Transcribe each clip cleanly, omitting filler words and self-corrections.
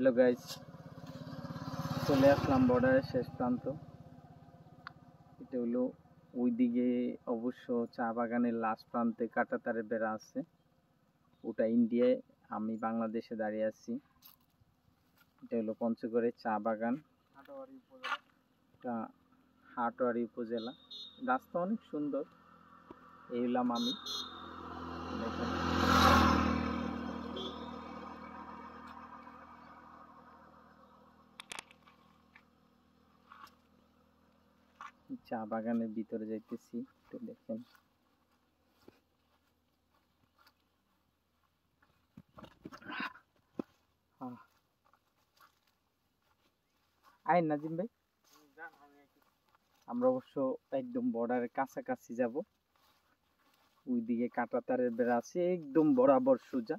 Hello guys, চলে আসলাম বর্ডারের শেষ প্রান্ত। এটা হলো ওইদিকে, অবশ্য চা বাগানের লাস্ট প্রান্তে কাঁটাতারের বেড়া আছে, ওটা ইন্ডিয়ায়, আমি বাংলাদেশে দাঁড়িয়ে আছি। এটা হলো পঞ্চগড়ের চা বাগান, এটা হাটহারি উপজেলা। রাস্তা অনেক সুন্দর। এই হলাম আমি, দেখেন চা বাগানের ভিতরে যাইতেছি, একটু দেখেন। আয় নাজিম ভাই, আমরা অবশ্য একদম বর্ডারের কাছাকাছি যাব। ওইদিকে কাঁটাতারের বেড়া আছে, একদম বরাবর সোজা,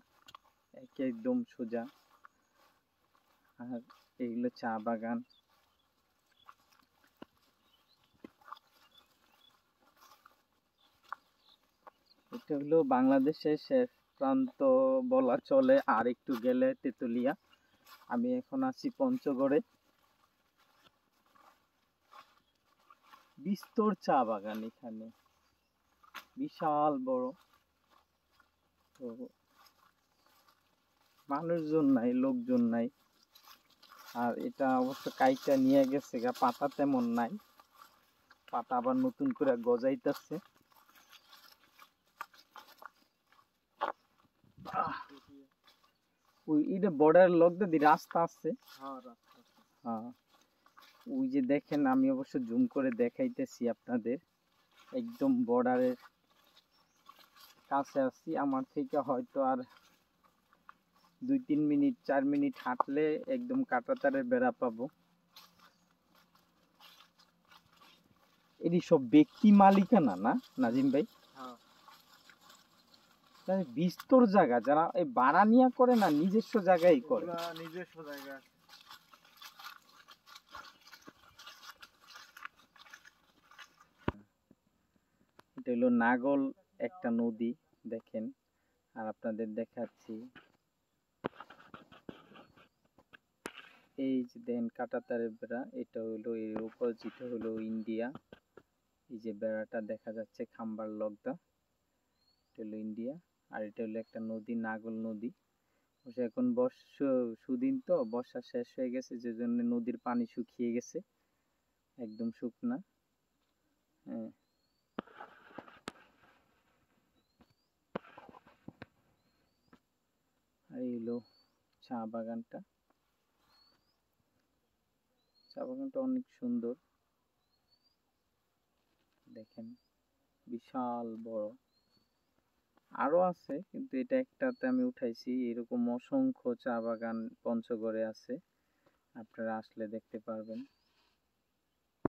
একদম সোজা। আর এগুলো চা বাগান। এটা হলো বাংলাদেশের শেষ প্রান্ত বলা চলে, আর একটু গেলে তেতুলিয়া। আমি এখন আছি পঞ্চগড়ে। বিস্তর চা বাগান, এখানে বিশাল বড়। তো মানুষজন নাই, লোকজন নাই। আর এটা অবশ্য কাইটা নিয়ে গেছে গা, পাতা তেমন নাই, পাতা আবার নতুন করে গজাইতেছে। ওই এটা বর্ডার লগ দিয়ে রাস্তা আছে। হ্যাঁ, ওই যে দেখেন, আমি অবশ্য জুম করে দেখাইতেছি আপনাদের, একদম বর্ডারের কাছে আছি। আমার থেকে হয়তো আর 2-3 মিনিট 4 মিনিট হাঁটলে একদম কাঁটাতারের বেড়া পাবো। এটি সব ব্যক্তি মালিকানা না নাজিম ভাই? বিস্তর জায়গা, যারা এই ভাড়া নিয়ে করে না, নিজস্ব জায়গায় করে। নিজস্ব জায়গা। এটা হলো নাগল একটা নদী, দেখেন। আর আপনাদের দেখাচ্ছি, এই যে দেন কাঁটাতারের বেড়া, এটা হলো এর অপোজিট হলো ইন্ডিয়া। এই যে বেড়াটা দেখা যাচ্ছে খাম্বার লগদা, এটা হলো ইন্ডিয়া। আর এটা হলো একটা নদী, নাগল নদী। এখন সুদিন তো, বর্ষা শেষ হয়ে গেছে, যে জন্য নদীর পানি শুকিয়ে গেছে, একদম শুকনা। হ্যাঁ, আর এই হলো চা বাগানটা। চা বাগানটা অনেক সুন্দর, দেখেন বিশাল বড়। আরো আছে, কিন্তু এটা একটাতে আমি উঠাইছি। এরকম অসংখ্য চা বাগান পঞ্চগড়ে আছে, আপনারা আসলে দেখতে পারবেন।